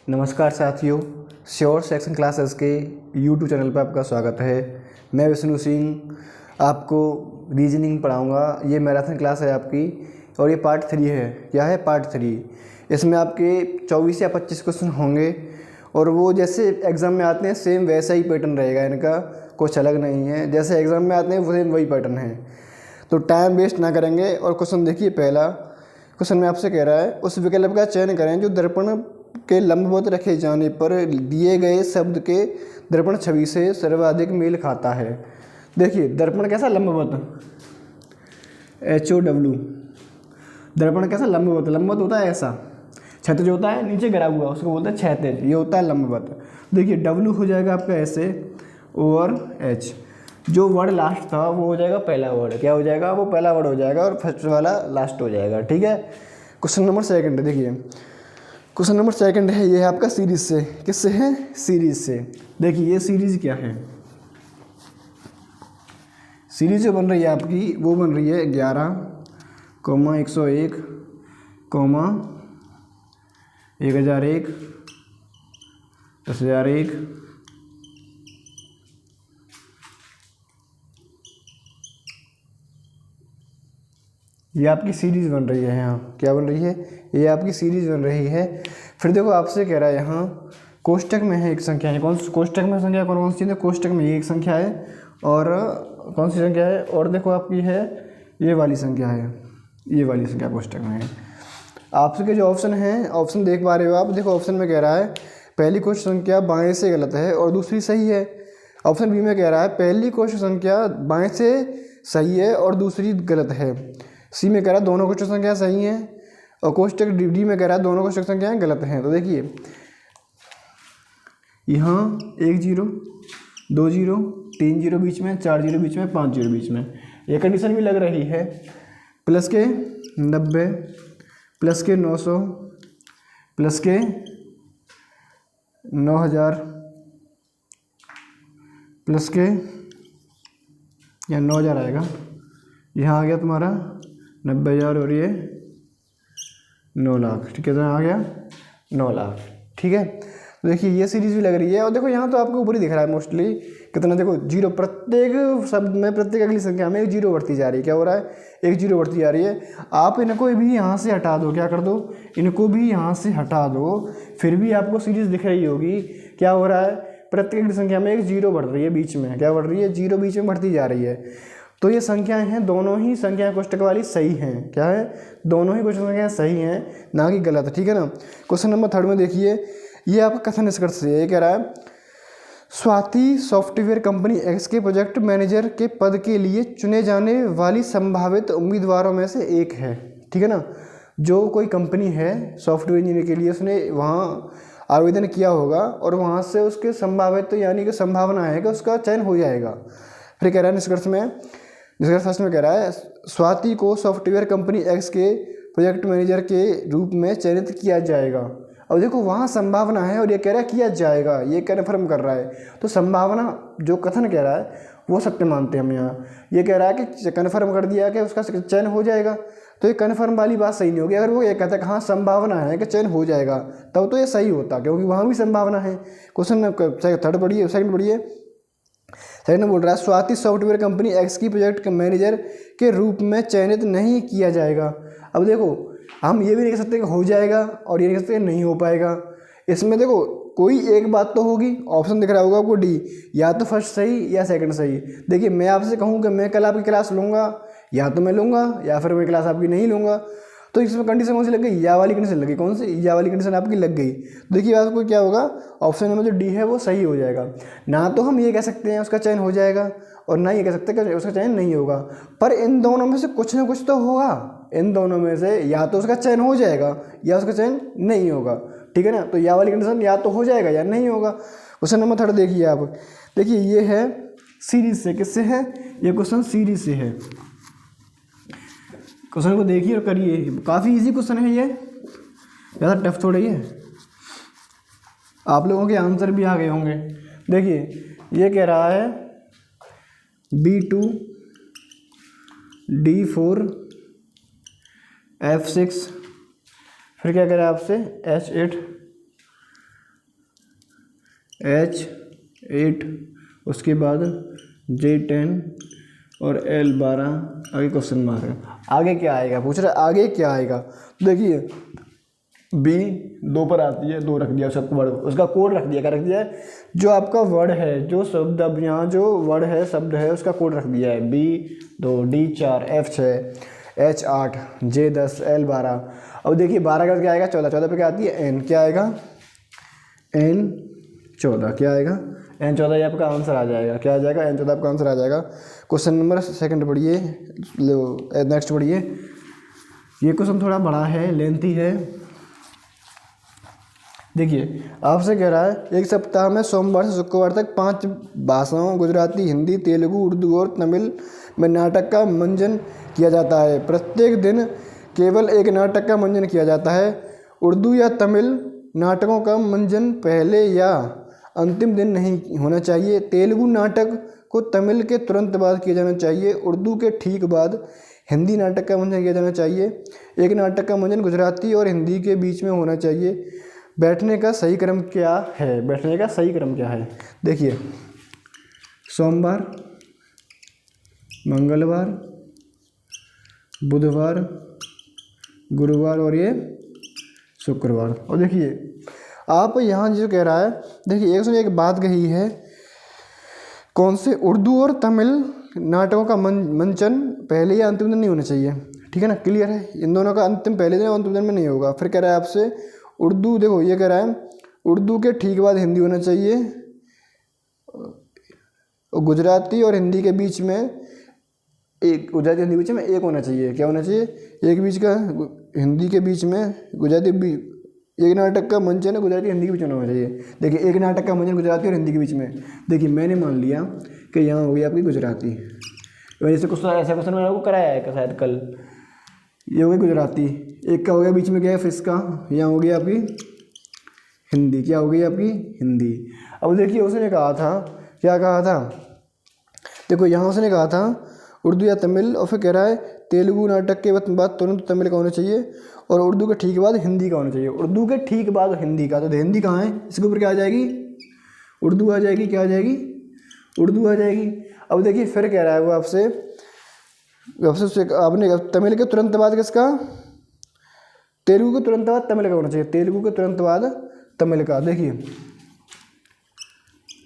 नमस्कार साथियों, sure section classes के यूट्यूब चैनल पर आपका स्वागत है। मैं विष्णु सिंह आपको रीजनिंग पढ़ाऊंगा। ये मैराथन क्लास है आपकी और ये पार्ट 3 है। क्या है? पार्ट 3। इसमें आपके 24 या 25 क्वेश्चन होंगे और वो जैसे एग्ज़ाम में आते हैं सेम वैसा ही पैटर्न रहेगा इनका, कुछ अलग नहीं है। जैसे एग्ज़ाम में आते हैं वो सेम वही पैटर्न है। तो टाइम वेस्ट ना करेंगे और क्वेश्चन देखिए। पहला क्वेश्चन में आपसे कह रहा है, उस विकल्प का चयन करें जो दर्पण के लंबवत रखे जाने पर दिए गए शब्द के दर्पण छवि से सर्वाधिक मेल खाता है। देखिए दर्पण कैसा? लंबवत, HOW। दर्पण कैसा? लंबवत। लंबवत होता है ऐसा, क्षैतिज होता है नीचे गिरा हुआ, उसको बोलते हैं क्षैतिज। ये होता है लंबवत। देखिए W हो जाएगा आपका ऐसे और H। जो वर्ड लास्ट था वो हो जाएगा पहला वर्ड। क्या हो जाएगा? वो पहला वर्ड हो जाएगा और फर्स्ट वाला लास्ट हो जाएगा। ठीक है। क्वेश्चन नंबर सेकंड देखिए। क्वेश्चन नंबर सेकंड है, ये है आपका सीरीज से। किससे है? सीरीज से। देखिए ये सीरीज क्या है? सीरीज जो बन रही है आपकी वो बन रही है 11, 101, 1001, 10,001, ये आपकी सीरीज बन रही है। यहाँ क्या बन रही है? ये आपकी सीरीज बन रही है। फिर देखो आपसे कह रहा है यहाँ कोष्टक में है एक संख्या है। कौन कोष्टक में संख्या कौन सी है? कोष्टक में ये एक संख्या है और कौन सी संख्या है? और देखो आपकी है ये वाली संख्या है, ये वाली संख्या कोष्टक में है। आपसे के जो ऑप्शन है, ऑप्शन देख पा रहे हो आप? देखो ऑप्शन में कह रहा है पहली कोष्ट संख्या बाएं से गलत है और दूसरी सही है। ऑप्शन बी में कह रहा है पहली कोष्ट संख्या बाएं से सही है और दूसरी गलत है। सी में कह रहा है दोनों कोष्टक संख्या सही हैं और कोष्टक डी में कह रहा है दोनों कोष्टक संख्याएं गलत हैं। तो देखिए यहाँ 1 0, 2 0, 3 0 बीच में, 4 0 बीच में, 5 0 बीच में, ये कंडीशन भी लग रही है। प्लस के 90, प्लस के 900, प्लस के 9,000, प्लस के या 9,000 आएगा। यहाँ आ गया तुम्हारा 90,000 और ये 9 लाख। ठीक है, तो यहाँ आ गया 9 लाख। ठीक है, तो देखिए ये सीरीज भी लग रही है और देखो यहाँ तो आपको ऊपर ही दिख रहा है मोस्टली कितना। देखो 0 प्रत्येक शब्द में, प्रत्येक अगली संख्या में 1 0 बढ़ती जा रही है। क्या हो रहा है? 1 0 बढ़ती जा रही है। आप इनको भी यहाँ से हटा दो। क्या कर दो? इनको भी यहाँ से हटा दो, फिर भी आपको सीरीज दिख रही होगी। क्या हो रहा है? प्रत्येक अगली संख्या में 1 0 बढ़ रही है बीच में। क्या बढ़ रही है? 0 बीच में बढ़ती जा रही है। तो ये संख्याएं हैं, दोनों ही संख्याएं कोष्टक वाली सही हैं। क्या है? दोनों ही कोष्टक संख्याएं सही हैं, ना कि गलत। ठीक है ना। क्वेश्चन नंबर 3 में देखिए, ये आपका कथन निष्कर्ष है। ये कह रहा है स्वाति सॉफ्टवेयर कंपनी एक्स के प्रोजेक्ट मैनेजर के पद के लिए चुने जाने वाली संभावित उम्मीदवारों में से एक है। ठीक है ना। जो कोई कंपनी है सॉफ्टवेयर इंजीनियर के लिए, उसने वहाँ आवेदन किया होगा और वहाँ से उसके संभावित तो यानी कि संभावना है कि उसका चयन हो जाएगा। फिर कह रहा है निष्कर्ष में, निष्कर्ष फर्स्ट में कह रहा है स्वाति को सॉफ्टवेयर कंपनी एक्स के प्रोजेक्ट मैनेजर के रूप में चयनित किया जाएगा। अब देखो वहाँ संभावना है और ये कह रहा है किया जाएगा, ये कन्फर्म कर रहा है। तो संभावना जो कथन कह रहा है वो सत्य मानते हैं हम यहाँ। ये कह रहा है कि कन्फर्म कर दिया कि उसका चयन हो जाएगा, तो ये कन्फर्म वाली बात सही नहीं होगी। अगर वो ये कहता है कि हाँ संभावना है कि चयन हो जाएगा, तब तो ये सही होता, क्योंकि वहाँ भी संभावना है। क्वेश्चन थर्ड पढ़िए, सेकंड पढ़िए। सेकंड बोल रहा है स्वाति सॉफ्टवेयर कंपनी एक्स की प्रोजेक्ट मैनेजर के रूप में चयनित नहीं किया जाएगा। अब देखो हम ये भी नहीं कह सकते कि हो जाएगा और ये नहीं कह सकते नहीं हो पाएगा। इसमें देखो कोई एक बात तो होगी। ऑप्शन दिख रहा होगा आपको डी, या तो फर्स्ट सही या सेकंड सही। देखिए मैं आपसे कहूँ कि मैं कल आपकी क्लास लूँगा, या तो मैं लूँगा या फिर मैं क्लास आपकी नहीं लूँगा। तो इसमें कंडीशन कौन सी लग गई? या वाली कंडीशन लग गई। कौन सी? या वाली कंडीशन आपकी लग गई। देखिए आपको क्या होगा, ऑप्शन नंबर जो डी है वो सही हो जाएगा। ना तो हम ये कह सकते हैं उसका चयन हो जाएगा और ना ये कह सकते कि उसका चयन नहीं होगा, पर इन दोनों में से कुछ ना कुछ तो होगा। इन दोनों में से या तो उसका चयन हो जाएगा या उसका चयन नहीं होगा। ठीक है ना। तो या वाली कंडीशन या तो हो जाएगा या नहीं होगा। क्वेश्चन नंबर 3 देखिए आप। देखिए ये है सीरीज से। किससे है? ये क्वेश्चन सीरीज से है। क्वेश्चन को देखिए और करिए, काफ़ी इजी क्वेश्चन है ये, ज़्यादा टफ थोड़ा ही है। आप लोगों के आंसर भी आ गए होंगे। देखिए ये कह रहा है B2 D4 F6, फिर क्या कह रहा है आपसे H8 H8, उसके बाद J10 और L12, आगे क्वेश्चन मार्क है। आगे क्या आएगा पूछ रहा है, आगे क्या आएगा। देखिए B 2 पर आती है, 2 रख दिया उसका वर्ड, उसका कोड रख दिया। क्या रख दिया है, जो आपका वर्ड है, जो शब्द अब यहाँ जो वर्ड है, शब्द है, उसका कोड रख दिया है। B2, D4, F6, H8, J10, L12। अब देखिए 12 का क्या आएगा, 14, 14 पे क्या आती है N, क्या आएगा N14, क्या आएगा N14, ये आपका आंसर आ जाएगा। क्या आ जाएगा, N14 आपका आंसर आ जाएगा। क्वेश्चन नंबर सेकंड पढ़िए, नेक्स्ट पढ़िए। ये क्वेश्चन थोड़ा बड़ा है, लेंथी है। देखिए आपसे कह रहा है एक सप्ताह में सोमवार से शुक्रवार तक 5 भाषाओं गुजराती, हिंदी, तेलुगु, उर्दू और तमिल में नाटक का मंचन किया जाता है। प्रत्येक दिन केवल एक नाटक का मंचन किया जाता है। उर्दू या तमिल नाटकों का मंचन पहले या अंतिम दिन नहीं होना चाहिए। तेलुगु नाटक को तमिल के तुरंत बाद किया जाना चाहिए। उर्दू के ठीक बाद हिंदी नाटक का मंचन किया जाना चाहिए। एक नाटक का मंचन गुजराती और हिंदी के बीच में होना चाहिए। बैठने का सही क्रम क्या है, बैठने का सही क्रम क्या है। देखिए सोमवार, मंगलवार, बुधवार, गुरुवार और ये शुक्रवार। और देखिए आप यहाँ जो कह रहा है, देखिए एक बात कही है, कौन से, उर्दू और तमिल नाटकों का मंचन पहले या अंतिम दिन नहीं होना चाहिए। ठीक है ना, क्लियर है, इन दोनों का अंतिम पहले दिन और अंतिम दिन में नहीं होगा। फिर कह रहा है आपसे उर्दू, देखो ये कह रहा है उर्दू के ठीक बाद हिंदी होना चाहिए। गुजराती और हिंदी के बीच में एक, गुजराती हिंदी के बीच में एक होना चाहिए। क्या होना चाहिए, एक बीच का, हिंदी के बीच में गुजराती, एक नाटक का मंचन गुजराती हिंदी के बीच में होना चाहिए। देखिए एक नाटक का मंचन गुजराती और हिंदी के बीच में। देखिए मैंने मान लिया कि यहाँ हो गई आपकी गुजराती, वैसे कुछ ऐसा क्वेश्चन मैंने आपको कराया है शायद कल। ये हो गई गुजराती, एक का हो गया बीच में क्या है फिश का, यहाँ हो गई आपकी हिंदी। क्या हो गई आपकी हिंदी। अब देखिए उसने कहा था, क्या कहा था, देखो यहाँ उसने कहा था उर्दू या तमिल, और फिर कह रहा है तेलुगु नाटक के बाद तुरंत तमिल का होना चाहिए और उर्दू के ठीक बाद हिंदी का होना चाहिए। उर्दू के ठीक बाद हिंदी का, तो हिंदी कहाँ है, इसके ऊपर क्या आ जाएगी, उर्दू आ जाएगी। क्या आ जाएगी, उर्दू आ जाएगी। अब देखिए फिर कह रहा है वो आपसे आपने तमिल के तुरंत बाद किसका, तेलुगु के तुरंत बाद तमिल का होना चाहिए। तेलुगु के तुरंत बाद तमिल का। देखिए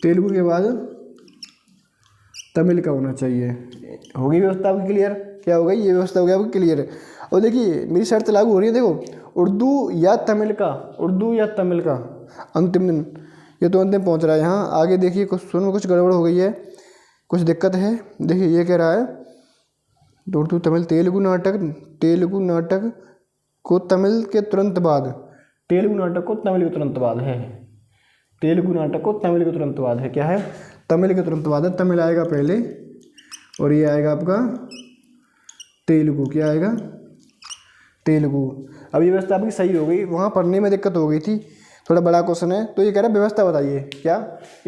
तेलुगु के बाद तमिल का होना चाहिए। होगी व्यवस्था आपकी क्लियर। क्या हो गई, ये व्यवस्था हो गई आपकी क्लियर। और देखिए मेरी शर्त लागू हो रही है, देखो उर्दू या तमिल का, उर्दू या तमिल का अंतिम दिन, ये तो अंतिम पहुंच रहा है। यहाँ आगे देखिए क्वेश्चन में कुछ गड़बड़ हो गई है, कुछ दिक्कत है। देखिए ये कह रहा है उर्दू तमिल, तेलुगु नाटक को तमिल के तुरंत बाद, तेलुगु नाटक को तमिल के तुरंत बाद है, तेलुगु नाटक को तमिल के तुरंत बाद है। क्या है, तमिल के तुरंत बाद है। तमिल आएगा पहले और ये आएगा आपका तेलुगु। क्या आएगा, तेलुगु। अब ये व्यवस्था आपकी सही हो गई, वहाँ पढ़ने में दिक्कत हो गई थी, थोड़ा बड़ा क्वेश्चन है। तो ये कह रहा है व्यवस्था बताइए, क्या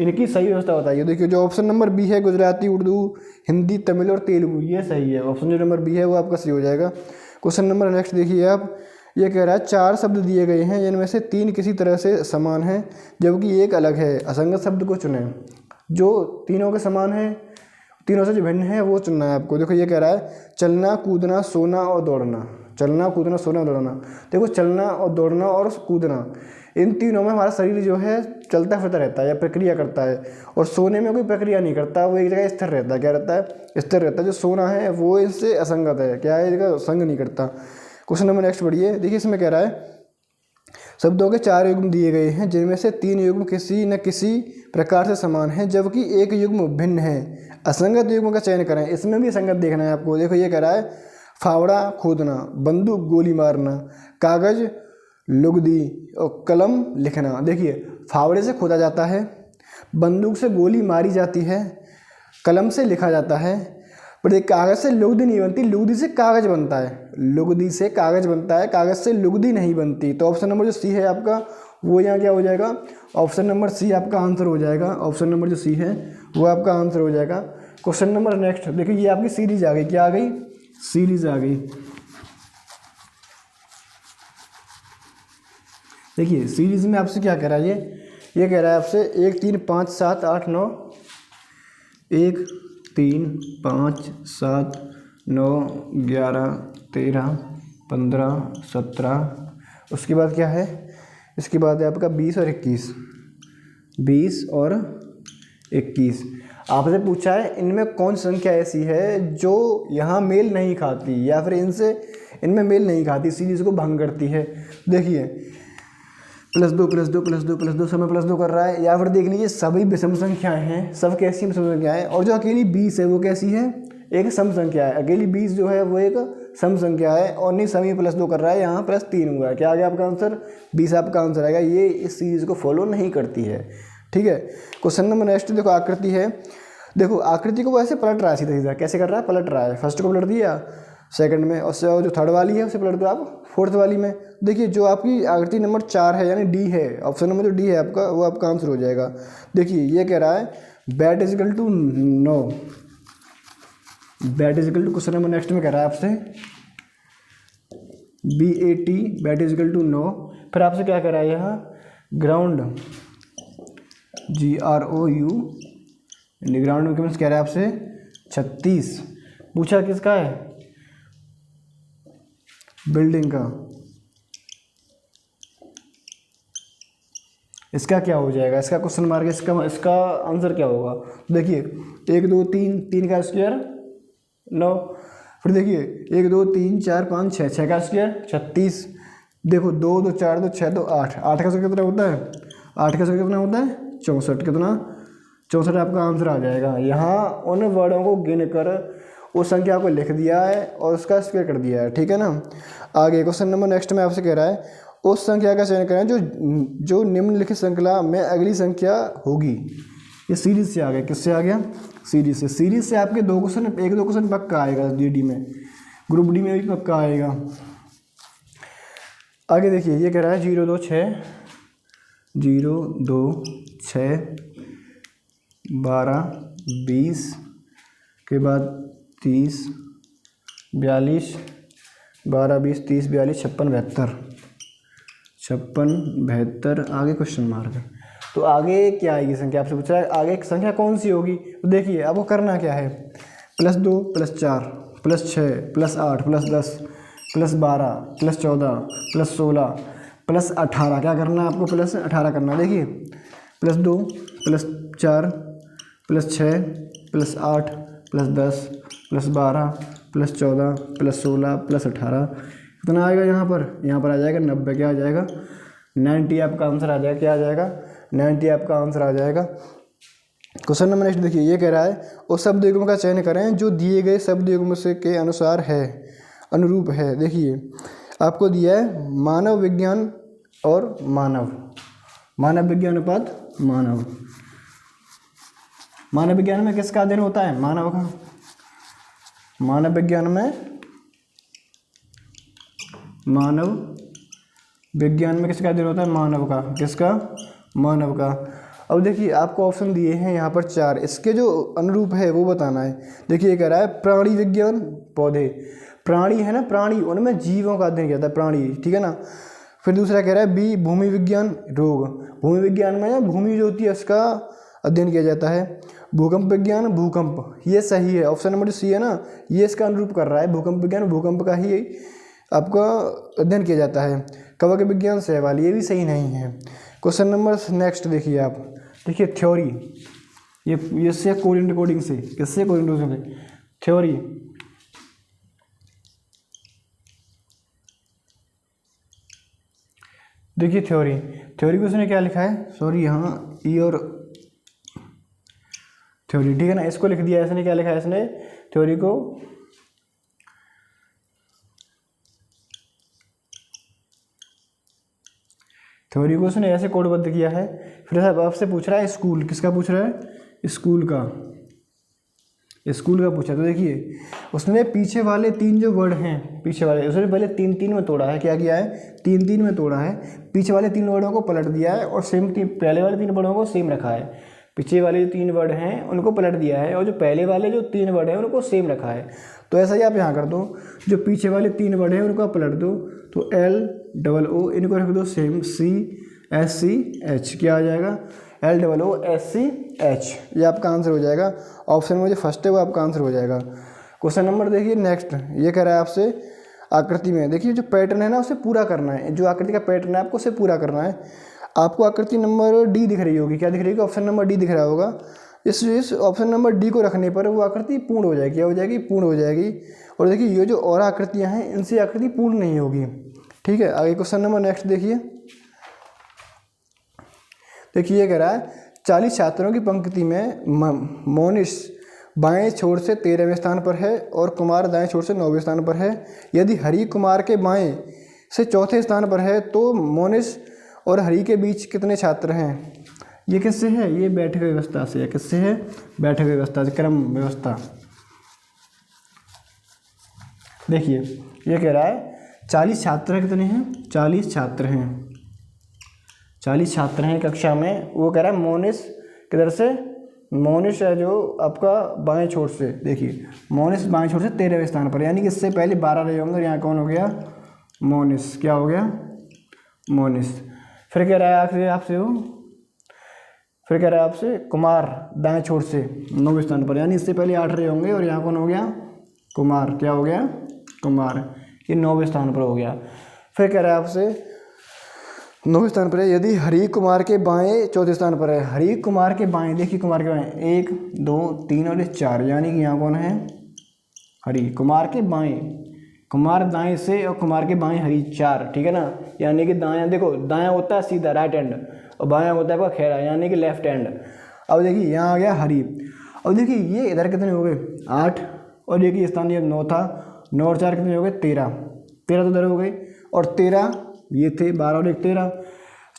इनकी सही व्यवस्था बताइए। देखिए जो ऑप्शन नंबर बी है, गुजराती, उर्दू, हिंदी, तमिल और तेलुगु, ये सही है। ऑप्शन जो नंबर बी है वो आपका सही हो जाएगा। क्वेश्चन नंबर नेक्स्ट देखिए आप, ये कह रहा है 4 शब्द दिए गए हैं जिनमें से 3 किसी तरह से समान हैं जबकि एक अलग है। असंगत शब्द को चुनें। जो तीनों के समान है, तीनों से जो भिन्न है वो चुनना है आपको। देखो ये कह रहा है चलना, कूदना, सोना और दौड़ना। चलना, कूदना, सोना, दौड़ना। देखो चलना और दौड़ना और कूदना, इन तीनों में हमारा शरीर जो है चलता फिरता रहता है या प्रक्रिया करता है, और सोने में कोई प्रक्रिया नहीं करता, वो एक जगह स्थिर रहता है। क्या रहता है, स्थिर रहता है। जो सोना है वो इससे असंगत है, क्या है, इसका संग नहीं करता। क्वेश्चन नंबर नेक्स्ट बढ़िए। देखिए इसमें कह रहा है शब्दों के 4 युग्म दिए गए हैं जिनमें से 3 युग्म किसी न किसी प्रकार से समान हैं जबकि एक युग्म भिन्न है। असंगत युग्म का चयन करें। इसमें भी असंगत देखना है आपको। देखो ये कह रहा है फावड़ा खोदना, बंदूक गोली मारना, कागज लुगदी और कलम लिखना। देखिए फावड़े से खोदा जाता है, बंदूक से गोली मारी जाती है, कलम से लिखा जाता है, पर एक कागज़ से लुगदी नहीं बनती, लुगदी से कागज़ बनता है। लुगदी से कागज़ बनता है, कागज़ से लुगदी नहीं बनती। तो ऑप्शन नंबर जो सी है आपका वो यहाँ क्या हो जाएगा, ऑप्शन नंबर सी आपका आंसर हो जाएगा। ऑप्शन नंबर जो सी है वो आपका आंसर हो जाएगा। क्वेश्चन नंबर नेक्स्ट देखिए, ये आपकी सीरीज आ गई। क्या आ गई, सीरीज आ गई। देखिए सीरीज में आपसे क्या कह रहा है, ये कह रहा है आपसे 1 3 5 7 8 9, 1 3 5 7 9 11 13 15 17, उसके बाद क्या है, इसके बाद है आपका 20 और 21, 20 और 21। आपसे पूछा है इनमें कौन सी संख्या ऐसी है जो यहाँ मेल नहीं खाती या फिर इनमें मेल नहीं खाती, सीरीज को भंग करती है। देखिए +2 +2 +2 +2 सब में +2 कर रहा है, या फिर देख लीजिए सभी विषम संख्याएं हैं, सब कैसी विषम संख्याएं हैं, और जो अकेली 20 है वो कैसी है, एक सम संख्या है। अकेली 20 जो है वो एक सम संख्या है, और नहीं सभी +2 कर रहा है, यहाँ +3 हुआ है। क्या आ गया आपका आंसर, 20 आपका आंसर आएगा। ये इस सीरीज को फॉलो नहीं करती है, ठीक है। क्वेश्चन नंबर नेक्स्ट देखो, आकृति है। देखो आकृति को वो ऐसे पलट रहा है, सीधा सीधा कैसे कर रहा है, पलट रहा है। फर्स्ट को पलट दिया सेकंड में, और जो थर्ड वाली है उसे पलट दो आप फोर्थ वाली में। देखिए जो आपकी आकृति नंबर 4 है यानी डी है, ऑप्शन नंबर जो डी है आपका, वो आपका आंसर हो जाएगा। देखिए ये कह रहा है but is equal to 9, but is equal to, question number next में कह रहा है आपसे BAT बैट इजिकल टू 9। फिर आपसे क्या कह रहा है यहाँ ग्राउंड GROU, ग्राउंड में कह रहा है आपसे 36। पूछा किसका है, बिल्डिंग का। इसका क्या हो जाएगा, इसका क्वेश्चन मार्क, इसका आंसर क्या होगा। देखिए 1 2 3, 3 का स्क्वायर 9, फिर देखिए 1 2 3 4 5 6, 6 का स्क्वायर 36। देखो 2 2 4 2 6 2 8, 8 का स्क्वायर कितना होता है, 8 का स्क्वायर कितना होता है 64, कितना 64 आपका आंसर आ जाएगा। यहाँ उन वर्डों को गिन कर उस संख्या को लिख दिया है और उसका स्क्वायर कर दिया है, ठीक है ना। आगे क्वेश्चन नंबर नेक्स्ट में आपसे कह रहा है उस संख्या का चयन करें जो निम्नलिखित श्रृंखला में अगली संख्या होगी। ये सीरीज से आ गया, किससे आ गया, सीरीज से आपके 2 क्वेश्चन, 1-2 क्वेश्चन पक्का आएगा GD में, ग्रुप डी में भी पक्का आएगा। आगे देखिए ये कह रहा है 0 2 6 0 2 6 12 20 के बाद 30 42 12 20 30 42 56 72। आगे क्वेश्चन मार्क है, तो आगे क्या आएगी संख्या, आपसे पूछ रहा है आगे संख्या कौन सी होगी। तो देखिए आपको करना क्या है, +2 +4 +6 +8 +10 +12 +14 +16 +18, क्या करना है आपको, +18 करना है। देखिए +2 +4 +6 +8 +10 +12 +14 +16 +18, कितना आएगा यहाँ पर आ जाएगा 90। क्या आ जाएगा 90 आपका आंसर आ जाएगा। क्या आ जाएगा 90 आपका आंसर आ जाएगा। क्वेश्चन नंबर नेक्स्ट देखिए ये कह रहा है उस शब्द युग्म का चयन करें जो दिए गए शब्द युग्म से के अनुसार है, अनुरूप है। देखिए आपको दिया है मानव विज्ञान और मानव विज्ञान अनुपात मानव विज्ञान में किसका अध्ययन होता है, मानव का। मानव विज्ञान में किसका अध्ययन होता है, मानव का। किसका, मानव का। अब देखिए आपको ऑप्शन दिए हैं यहाँ पर 4, इसके जो अनुरूप है वो बताना है। देखिए कह रहा है प्राणी विज्ञान, पौधे, प्राणी है ना, प्राणी उनमें जीवों का अध्ययन किया जाता है, प्राणी, ठीक है ना। फिर दूसरा कह रहा है B भूमि विज्ञान, रोग, भूमि विज्ञान में भूमि जो होती है उसका अध्ययन किया जाता है। भूकंप विज्ञान, भूकंप, ये सही है, ऑप्शन नंबर C है ना, ये इसका अनुरूप कर रहा है। भूकंप विज्ञान भूकंप का ही आपका अध्ययन किया जाता है। कवक विज्ञान सहवाल, ये भी सही नहीं है। क्वेश्चन नंबर नेक्स्ट देखिए आप, देखिए थ्योरी, ये इससे कोडिंग से, किससे कोडिंग से, थ्योरी। देखिए थ्योरी को उसने क्या लिखा है, सॉरी यहाँ ई और थ्योरी, ठीक है ना, इसको लिख दिया इसने। क्या लिखा है इसने, थ्योरी को उसने ऐसे कोडबद्ध किया है। फिर आपसे पूछ रहा है स्कूल, किसका पूछ रहा है, स्कूल का पूछा। तो देखिए उसने पीछे वाले 3 जो वर्ड हैं, पीछे वाले उसने पहले 3 में तोड़ा है। क्या किया है, 3 में तोड़ा है, पीछे वाले 3 वर्डों को पलट दिया है और सेम पहले वाले 3 वर्डों को सेम रखा है। पीछे वाले जो 3 वर्ड हैं उनको पलट दिया है और जो पहले वाले जो 3 वर्ड हैं उनको सेम रखा है। तो ऐसा ही आप यहाँ कर दो, जो पीछे वाले 3 वर्ड हैं उनको आप पलट दो, तो LOO इनको रख दो सेम, SCH क्या आ जाएगा, LOOSCH। ये आपका आंसर हो जाएगा। ऑप्शन में जो फर्स्ट है वो आपका आंसर हो जाएगा। क्वेश्चन नंबर देखिए नेक्स्ट, ये कह रहा है आपसे आकृति में, देखिए जो पैटर्न है ना उसे पूरा करना है, जो आकृति का पैटर्न है आपको उसे पूरा करना है। आपको आकृति नंबर डी दिख रही होगी, क्या दिख रही होगी, ऑप्शन नंबर डी दिख रहा होगा। इस ऑप्शन नंबर डी को रखने पर वो आकृति पूर्ण हो जाएगी, क्या हो जाएगी, पूर्ण हो जाएगी। और देखिए ये जो और आकृतियाँ हैं इनसे आकृति पूर्ण नहीं होगी, ठीक है। आगे क्वेश्चन नंबर नेक्स्ट देखिए, ये कह रहा है 40 छात्रों की पंक्ति में मोनिश बाएं छोर से 13वें स्थान पर है और कुमार दाएं छोर से 9वें स्थान पर है। यदि हरि कुमार के बाएं से चौथे स्थान पर है तो मोनिश और हरि के बीच कितने छात्र हैं। ये किससे है, ये बैठक व्यवस्था से है। किससे है, बैठक व्यवस्था से, क्रम व्यवस्था। देखिए ये कह रहा है 40 छात्र कितने हैं, 40 छात्र हैं, 40 छात्र हैं कक्षा में। वो कह रहा है मोनिश किधर से, मोनिश है जो आपका बाएं छोर से, देखिए मोनिश बाएं छोर से 13वें स्थान पर, यानी कि इससे पहले 12 रहे होंगे और यहाँ कौन हो गया, मोनिश, क्या हो गया, मोनिश। फिर कह रहा है आखिरी आपसे वो, फिर कह रहा है आपसे कुमार दाएं छोर से 9वें स्थान पर, यानी इससे पहले 8 रहे होंगे और यहाँ कौन हो गया, कुमार, क्या हो गया, कुमार, ये 9वें स्थान पर हो गया। फिर कह रहा है आपसे 9वें स्थान पर है, यदि हरि कुमार के बाएं चौथे स्थान पर है। हरि कुमार के बाएं, देखिए कुमार के बाएं 1 2 3 और 4, यानी कि यहाँ कौन है, हरि। कुमार के बाएं, कुमार दाएं से और कुमार के बाएं हरि 4, ठीक है ना। यानी कि दायां, देखो दायां होता है सीधा राइट हैंड और बायां होता है आपका खेरा, यानी कि लेफ्ट हैंड। अब देखिए यहाँ आ गया हरि। अब देखिए ये इधर कितने हो गए, 8, और देखिए स्थान ये 9 था, 9 और 4 कितने हो गए, 13, 13 तो इधर हो गए, और 13 ये थे, 12 और 1 13,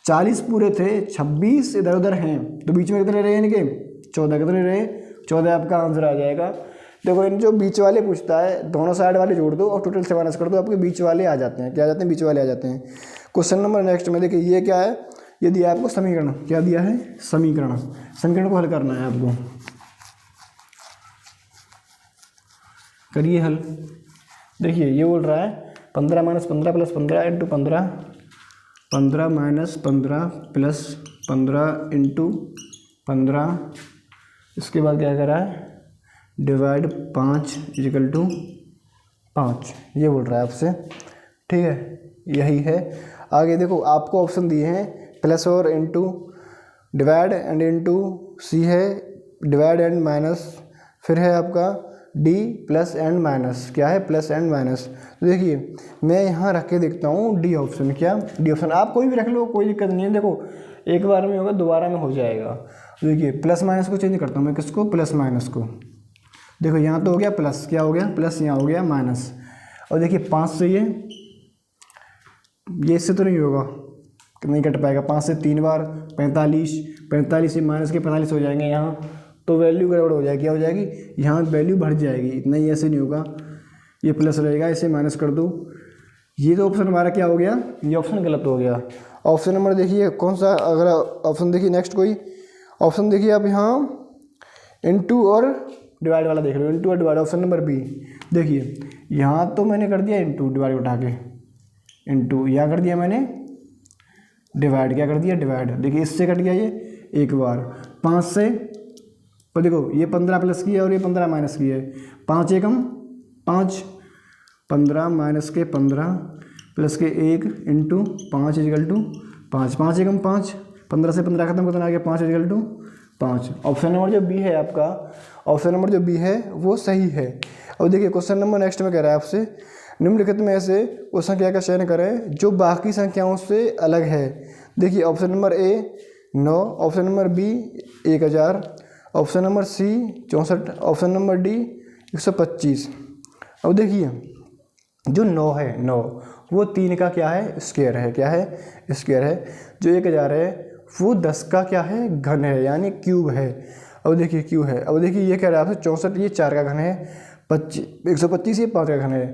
40 पूरे थे, 26 इधर उधर हैं, तो बीच में कितने रहे इनके, 14, कितने रहे, 14 आपका आंसर आ जाएगा। देखो इन जो बीच वाले पूछता है, दोनों साइड वाले जोड़ दो और टोटल से माइनस कर दो, आपके बीच वाले आ जाते हैं, क्या आ जाते हैं, बीच वाले आ जाते हैं। क्वेश्चन नंबर नेक्स्ट में देखिए ये क्या है, ये दिया आपको समीकरण, क्या दिया है, समीकरण। समीकरण को हल करना है आपको, करिए हल। देखिए ये बोल रहा है 15 - 15 + 15 × 15, 15 - 15 + 15 × 15, इसके बाद क्या कर रहा है, डिवाइड 5 = 5, ये बोल रहा है आपसे, ठीक है, यही है। आगे देखो आपको ऑप्शन दिए हैं प्लस और इनटू, डिवाइड एंड इनटू, सी है डिवाइड एंड माइनस, फिर है आपका डी प्लस एंड माइनस, क्या है, प्लस एंड माइनस। तो देखिए मैं यहाँ रख के देखता हूँ डी ऑप्शन, क्या, डी ऑप्शन। आप कोई भी रख लो, कोई दिक्कत नहीं है। देखो एक बार में होगा, दोबारा में हो जाएगा। देखिए प्लस माइनस को चेंज करता हूँ मैं, किसको, प्लस माइनस को। देखो यहाँ तो हो गया प्लस, क्या हो गया, प्लस, यहाँ हो गया माइनस। और देखिए 5 से ये इससे तो नहीं होगा, नहीं कट पाएगा, 5 से 3 बार 45, 45 से माइनस के 45 हो जाएंगे यहाँ, तो वैल्यू गड़बड़ हो जाएगी, क्या हो जाएगी, यहाँ वैल्यू बढ़ जाएगी, इतना ही ऐसे नहीं होगा, ये प्लस रहेगा, इसे माइनस कर दो। ये तो ऑप्शन हमारा क्या हो गया, ये ऑप्शन गलत हो गया। ऑप्शन नंबर देखिए कौन सा, अगला ऑप्शन देखिए नेक्स्ट कोई ऑप्शन देखिए आप यहाँ इनटू और डिवाइड वाला देख रहे हो, इनटू और डिवाइड, ऑप्शन नंबर बी। देखिए यहाँ तो मैंने कर दिया इनटू, डिवाइड उठा के इनटू, यहाँ कर दिया मैंने डिवाइड, क्या कर दिया, डिवाइड। देखिए इससे कट गया ये एक बार, 5 से, तो देखो ये 15 प्लस की है और ये 15 माइनस की है, 5 एकम 5, 15 माइनस के 15 प्लस के 1 इंटू 5 = 5, 5 एकम 5, 15 से 15 खत्म कितना आ गया, 5 = 5। ऑप्शन नंबर जो बी है आपका, ऑप्शन नंबर जो बी है वो सही है। और देखिए क्वेश्चन नंबर नेक्स्ट में कह रहा है आपसे, निम्नलिखित में से उस संख्या का चयन करें जो बाकी संख्याओं से अलग है। देखिए option number A 9, option number B 1000, option number C 64, option number D 125। अब देखिए जो 9 है, 9 वो 3 का क्या है, स्क्वायर है, क्या है, स्क्वायर है। जो 1000 है वो 10 का क्या है, घन है, यानी क्यूब है। अब देखिए क्यूब है। अब देखिए ये कह रहा है आपसे 64, ये 4 का घन है, 125 ये 5 का घन है,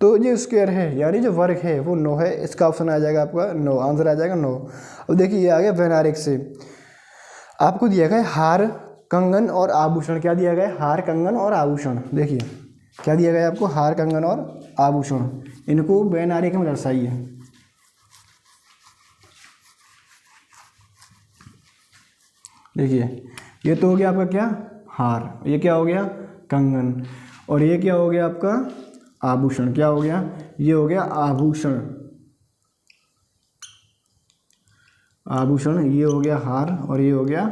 तो ये स्क्वायर है, यानी जो वर्ग है वो 9 है। इसका ऑप्शन आ जाएगा आपका 9, आंसर आ जाएगा 9। अब देखिए ये आ गया व्यवहारिक से, आपको दिया गया हार, कंगन और आभूषण, क्या दिया गया, हार, कंगन और आभूषण। देखिए क्या दिया गया आपको, हार, कंगन और आभूषण, इनको व्यवहारिक में दर्शाइए। देखिए ये तो हो गया आपका क्या, हार, ये क्या हो गया, कंगन, और ये क्या हो गया आपका आभूषण, क्या हो गया, ये हो गया आभूषण, आभूषण, ये हो गया हार और ये हो गया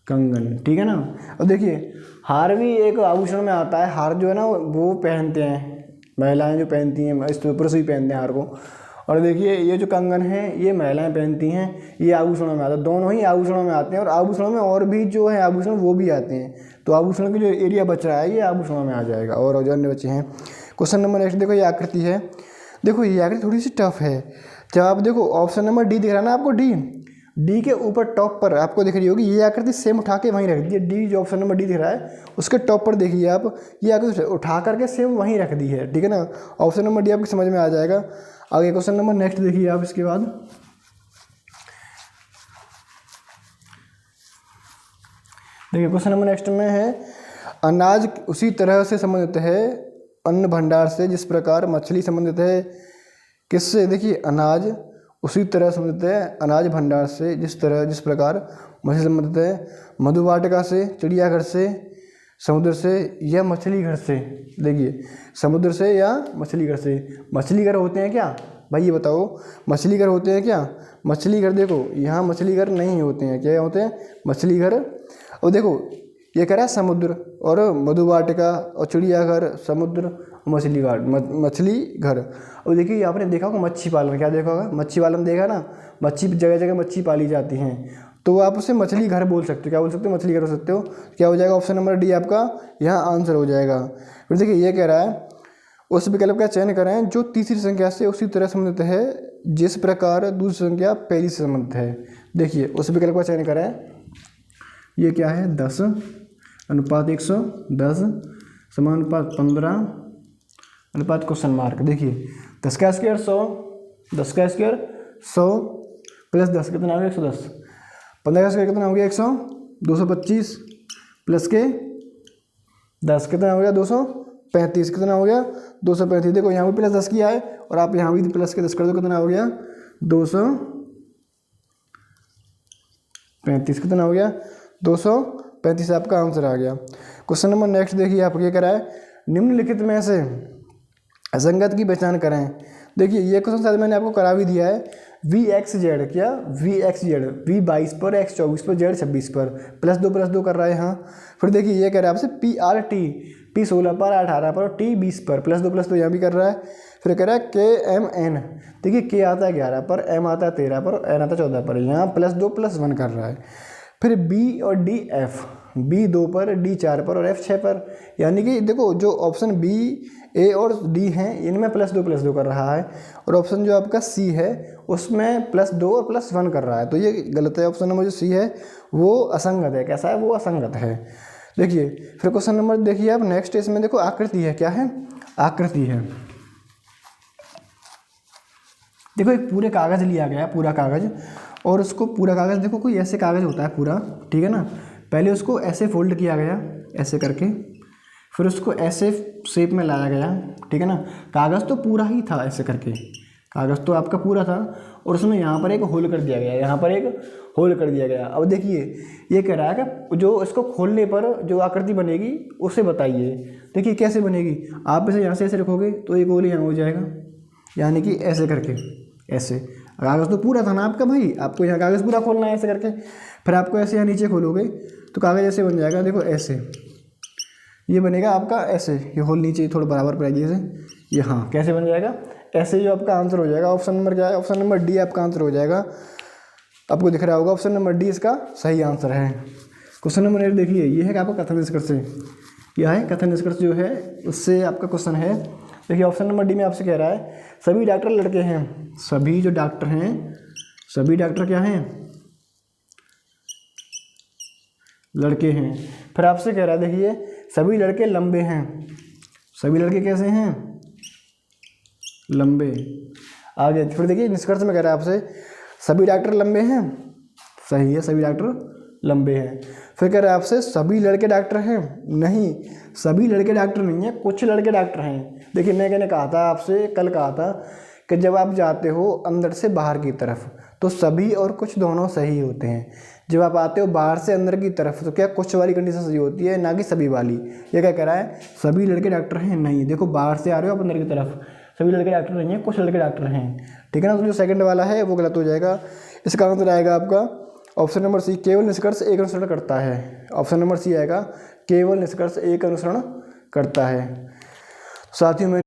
कंगन, ठीक है ना। और देखिए हार भी एक आभूषण में आता है, हार जो है ना वो पहनते हैं महिलाएं, जो पहनती हैं, इस पुरुष भी पहनते हैं हार को। और देखिए ये जो कंगन है ये महिलाएं पहनती हैं, ये आभूषणों में आता है, दोनों ही आभूषणों में आते हैं। और आभूषणों में और भी जो है आभूषण वो भी आते हैं, तो आभूषण की जो एरिया बच रहा है ये आभूषणों में आ जाएगा। और जो अन्य बचे हैं, क्वेश्चन नंबर नेक्स्ट देखो, ये आकृति है, देखो ये आकृति थोड़ी सी टफ है। जब आप देखो ऑप्शन नंबर डी दिख रहा है ना आपको, डी के ऊपर टॉप पर आपको दिख रही होगी ये आकृति, सेम उठा के वहीं रख दी है। डी जो ऑप्शन नंबर डी दिख रहा है उसके टॉप पर देखिए आप, ये आकृति उठा करके सेम वहीं रख दी है, ठीक है ना। ऑप्शन नंबर डी आपको समझ में आ जाएगा। आगे क्वेश्चन नंबर नेक्स्ट देखिए आप, इसके बाद देखिए क्वेश्चन नंबर नेक्स्ट में है, अनाज उसी तरह से संबंधित है अन्न भंडार से जिस प्रकार मछली संबंधित है किससे, देखिए अनाज उसी तरह संबंधित है अनाज भंडार से जिस प्रकार मछली संबंधित है मधुवाटिका से, चिड़ियाघर से, समुद्र से या मछली घर से। देखिए समुद्र से या मछली घर से। मछली घर होते हैं क्या भाई, ये बताओ, मछली घर होते हैं क्या, मछली घर देखो यहाँ मछली घर नहीं होते हैं, क्या होते हैं मछली घर। और देखो ये कह रहा है समुद्र और मधुवाटिका और चिड़ियाघर, समुद्र, मछली घर। और देखिए आपने देखा होगा मच्छी पालन, क्या देखा होगा, मच्छी पालन देखा ना, मच्छी जगह जगह मच्छी पाली जाती हैं, तो आप उसे मछली घर बोल सकते हो, क्या बोल सकते हो, मछली घर हो सकते हो। क्या हो जाएगा, ऑप्शन नंबर डी आपका यहाँ आंसर हो जाएगा। फिर देखिए ये कह रहा है उस विकल्प का चयन करें जो तीसरी संख्या से उसी तरह संबंधित है जिस प्रकार दूसरी संख्या पहली से संबंधित है। देखिए उस विकल्प का चयन करें, ये क्या है 10 अनुपात 110 समानुपात 15 अनुपात क्वेश्चन मार्क। देखिए 10 का स्क्वायर 100, 10 का स्क्वायर 100 प्लस 10 कितना हो गया 110, 15 का स्क्वायर कितना हो गया 100, 225 प्लस के 10 कितना हो गया 235, कितना हो गया 235। देखो यहाँ भी प्लस 10 किया है और आप यहाँ भी प्लस के 10 कर दो, कितना हो गया 235, कितना हो गया 235, आपका आंसर आ गया। क्वेश्चन नंबर नेक्स्ट देखिए आप, ये करा है निम्नलिखित में से असंगत की पहचान करें। देखिए ये क्वेश्चन शायद मैंने आपको करा भी दिया है, VXZ, क्या VXZ, V 22 पर, X 24 पर, Z 26 पर, +2 कर रहा है यहाँ। फिर देखिए ये कह रहा है आपसे PRT, P 16 पर, 18 पर और T 20 पर, +2 यहाँ भी कर रहा है। फिर कह रहा है KMN, देखिए K आता है 11 पर, M आता है 13 पर, N आता है 14 पर, यहाँ +2 कर रहा है। फिर B और D F, B 2 पर, D 4 पर और F 6 पर, यानी कि देखो जो ऑप्शन B, A और D हैं इनमें +2 कर रहा है, और ऑप्शन जो आपका C है उसमें +2 और +1 कर रहा है, तो ये गलत है। ऑप्शन नंबर जो C है वो असंगत है। कैसा है, वो असंगत है। देखिए फिर क्वेश्चन नंबर देखिए आप नेक्स्ट, इसमें देखो आकृति है, क्या है आकृति है। देखो एक पूरे कागज़ लिया गया, पूरा कागज़, और उसको पूरा कागज़ देखो कोई ऐसे कागज़ होता है पूरा, ठीक है ना, पहले उसको ऐसे फोल्ड किया गया ऐसे करके, फिर उसको ऐसे शेप में लाया गया, ठीक है ना। कागज़ तो पूरा ही था ऐसे करके, कागज़ तो आपका पूरा था, और उसमें यहाँ पर एक होल कर दिया गया, यहाँ पर एक होल कर दिया गया। अब देखिए ये कह रहा है कि जो इसको खोलने पर जो आकृति बनेगी उसे बताइए। देखिए कैसे बनेगी, आप इसे यहाँ से ऐसे रखोगे तो एक होल यहाँ हो जाएगा, यानी कि ऐसे करके, ऐसे। कागज़ तो पूरा था ना आपका भाई, आपको यहाँ कागज़ पूरा खोलना है ऐसे करके, फिर आपको ऐसे यहाँ नीचे खोलोगे तो कागज़ ऐसे बन जाएगा। देखो ऐसे ये बनेगा आपका, ऐसे ये होल नीचे थोड़ा बराबर पड़ेगी ऐसे, ये हाँ कैसे बन जाएगा ऐसे, जो आपका आंसर हो जाएगा। ऑप्शन नंबर क्या है, ऑप्शन नंबर डी आपका आंसर हो जाएगा। आपको दिख रहा होगा ऑप्शन नंबर डी इसका सही आंसर है। क्वेश्चन नंबर 8 देखिए, ये है कि आपका कथन निष्कर्ष से, यह है कथन निष्कर्ष जो है उससे आपका क्वेश्चन है। देखिए ऑप्शन नंबर डी में आपसे कह रहा है सभी डॉक्टर लड़के हैं, सभी जो डॉक्टर हैं, सभी डॉक्टर क्या हैं, लड़के हैं। फिर आपसे कह रहा है देखिए सभी लड़के लंबे हैं, सभी लड़के कैसे हैं, लंबे। आगे फिर देखिए निष्कर्ष में कह रहा है आपसे सभी डॉक्टर लंबे हैं, सही है सभी डॉक्टर लंबे हैं। फिर कह रहा है आपसे सभी लड़के डॉक्टर हैं, नहीं सभी लड़के डॉक्टर नहीं है, कुछ लड़के डॉक्टर हैं। देखिए मैंने कहा था आपसे, कल कहा था कि जब आप जाते हो अंदर से बाहर की तरफ तो सभी और कुछ दोनों सही होते हैं। जब आप आते हो बाहर से अंदर की तरफ तो क्या कुछ वाली कंडीशन सही होती है, ना कि सभी वाली। ये क्या कह रहा है, सभी लड़के डॉक्टर हैं नहीं, देखो बाहर से आ रहे हो आप अंदर की तरफ, सभी लड़के डॉक्टर नहीं हैं, कुछ लड़के डॉक्टर हैं, ठीक है ना। तो जो सेकंड वाला है वो गलत हो जाएगा। इसका आंसर आएगा आपका ऑप्शन नंबर सी, केवल निष्कर्ष एक अनुसरण करता है। ऑप्शन नंबर सी आएगा, केवल निष्कर्ष एक अनुसरण करता है। साथियों में